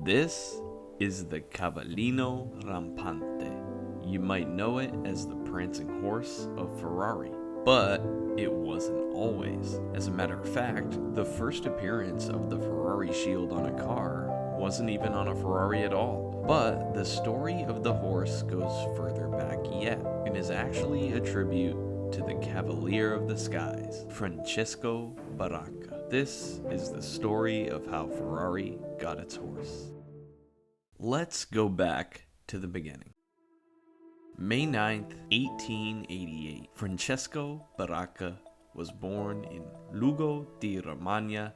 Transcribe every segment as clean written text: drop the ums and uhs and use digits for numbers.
This is the Cavallino Rampante. You might know it as the Prancing Horse of Ferrari, but it wasn't always. As a matter of fact, the first appearance of the Ferrari shield on a car wasn't even on a Ferrari at all. But the story of the horse goes further back yet, and is actually a tribute to the Cavalier of the Skies, Francesco Baracca. This is the story of how Ferrari got its horse. Let's go back to the beginning. May 9th, 1888, Francesco Baracca was born in Lugo di Romagna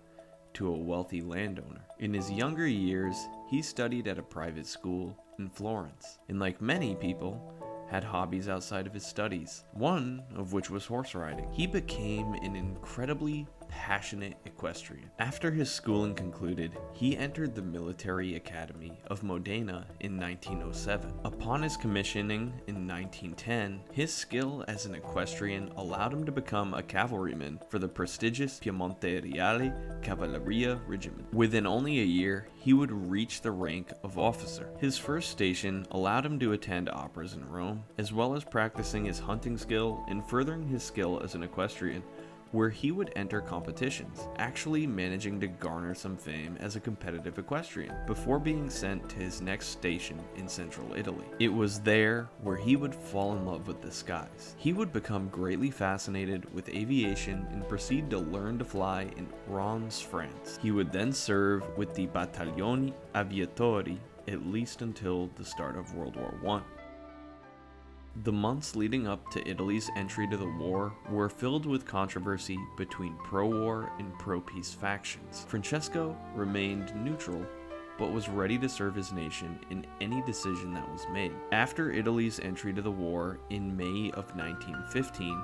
to a wealthy landowner. In his younger years, he studied at a private school in Florence, and like many people, had hobbies outside of his studies, one of which was horse riding. He became an incredibly passionate equestrian. After his schooling concluded, he entered the military academy of Modena in 1907. Upon his commissioning in 1910, his skill as an equestrian allowed him to become a cavalryman for the prestigious Piemonte Reale Cavalleria Regiment. Within only a year, he would reach the rank of officer. His first station allowed him to attend operas in Rome, as well as practicing his hunting skill and furthering his skill as an equestrian, where he would enter competitions, actually managing to garner some fame as a competitive equestrian, before being sent to his next station in central Italy. It was there where he would fall in love with the skies. He would become greatly fascinated with aviation and proceed to learn to fly in Reims, France. He would then serve with the Battaglioni Aviatori, at least until the start of World War I. The months leading up to Italy's entry to the war were filled with controversy between pro-war and pro-peace factions. Francesco remained neutral, but was ready to serve his nation in any decision that was made. After Italy's entry to the war in May of 1915,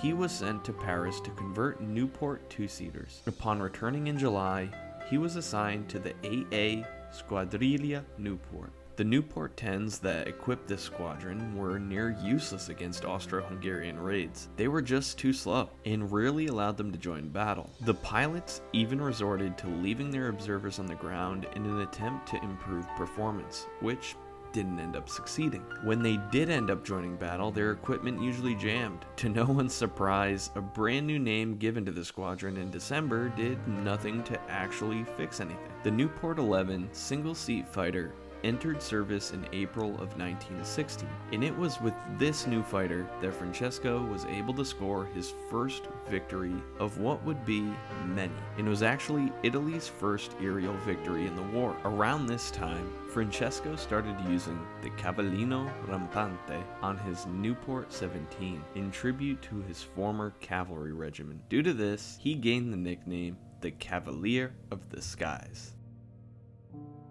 he was sent to Paris to convert Nieuport two-seaters. Upon returning in July, he was assigned to the AA Squadriglia Nieuport. The Nieuport 10s that equipped this squadron were near useless against Austro-Hungarian raids. They were just too slow, and rarely allowed them to join battle. The pilots even resorted to leaving their observers on the ground in an attempt to improve performance, which didn't end up succeeding. When they did end up joining battle, their equipment usually jammed. To no one's surprise, a brand new name given to the squadron in December did nothing to actually fix anything. The Nieuport 11 single-seat fighter entered service in April of 1916, and it was with this new fighter that Francesco was able to score his first victory of what would be many, and was actually Italy's first aerial victory in the war. Around this time, Francesco started using the Cavallino Rampante on his Nieuport 17 in tribute to his former cavalry regiment. Due to this, he gained the nickname the Cavalier of the Skies.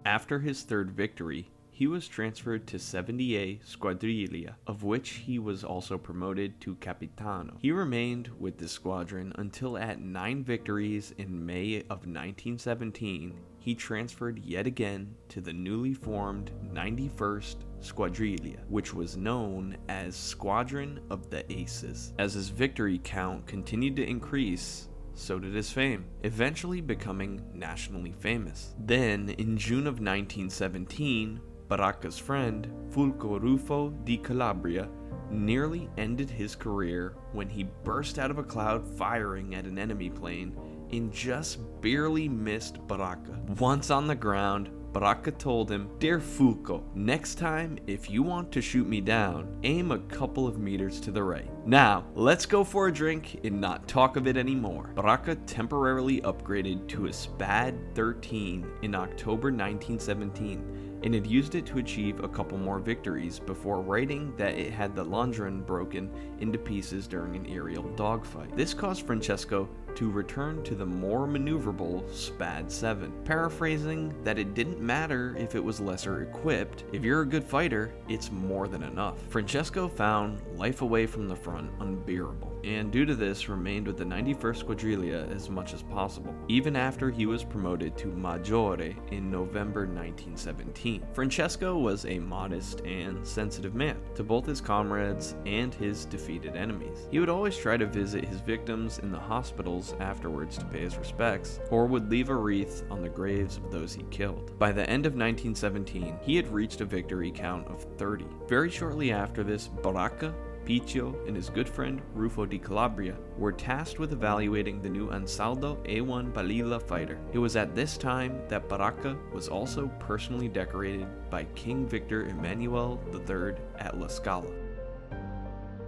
After his third victory, he was transferred to 70A Squadriglia, of which he was also promoted to Capitano. He remained with the squadron until at 9 victories in May of 1917, he transferred yet again to the newly formed 91st Squadriglia, which was known as Squadron of the Aces. As his victory count continued to increase, so did his fame, eventually becoming nationally famous. Then, in June of 1917, Baracca's friend, Fulco Ruffo di Calabria, nearly ended his career when he burst out of a cloud firing at an enemy plane and just barely missed Baracca. Once on the ground, Baracca told him, "Dear Fulco, next time, if you want to shoot me down, aim a couple of meters to the right. Now, let's go for a drink and not talk of it anymore." Baracca temporarily upgraded to a SPAD 13 in October 1917, and had used it to achieve a couple more victories before writing that it had the London broken into pieces during an aerial dogfight. This caused Francesco to return to the more maneuverable SPAD 7, paraphrasing that it didn't matter if it was lesser equipped, if you're a good fighter, it's more than enough. Francesco found life away from the front unbearable, and due to this remained with the 91st Squadriglia as much as possible, even after he was promoted to Maggiore in November 1917. Francesco was a modest and sensitive man to both his comrades and his defeated enemies. He would always try to visit his victims in the hospitals stables afterwards to pay his respects, or would leave a wreath on the graves of those he killed. By the end of 1917, he had reached a victory count of 30. Very shortly after this, Baracca, Picchio, and his good friend Rufo di Calabria were tasked with evaluating the new Ansaldo A1 Balilla fighter. It was at this time that Baracca was also personally decorated by King Victor Emmanuel III at La Scala.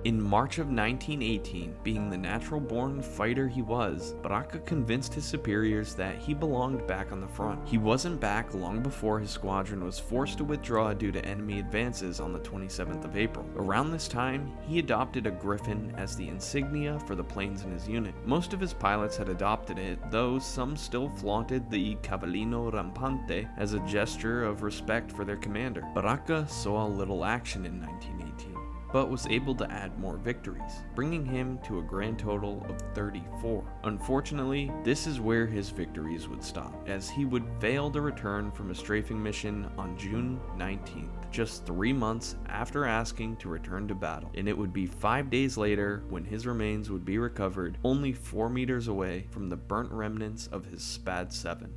In March of 1918, being the natural-born fighter he was, Baracca convinced his superiors that he belonged back on the front. He wasn't back long before his squadron was forced to withdraw due to enemy advances on the 27th of April. Around this time, he adopted a griffin as the insignia for the planes in his unit. Most of his pilots had adopted it, though some still flaunted the Cavallino Rampante as a gesture of respect for their commander. Baracca saw little action in 1918. But was able to add more victories, bringing him to a grand total of 34. Unfortunately, this is where his victories would stop, as he would fail to return from a strafing mission on June 19th, just 3 months after asking to return to battle, and it would be 5 days later when his remains would be recovered only 4 meters away from the burnt remnants of his Spad 7.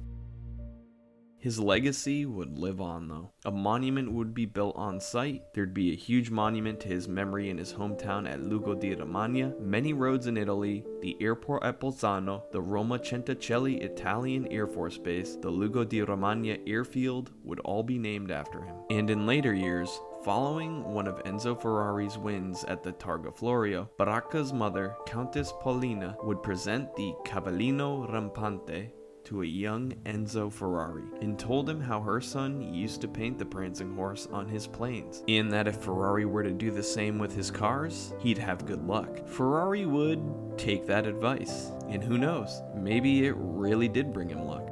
His legacy would live on though. A monument would be built on site, there'd be a huge monument to his memory in his hometown at Lugo di Romagna, many roads in Italy, the airport at Bolzano, the Roma Centacelli Italian Air Force Base, the Lugo di Romagna airfield would all be named after him. And in later years, following one of Enzo Ferrari's wins at the Targa Florio, Baracca's mother, Countess Paulina, would present the Cavallino Rampante to a young Enzo Ferrari and told him how her son used to paint the Prancing Horse on his planes, and that if Ferrari were to do the same with his cars, he'd have good luck. Ferrari would take that advice, and who knows, maybe it really did bring him luck.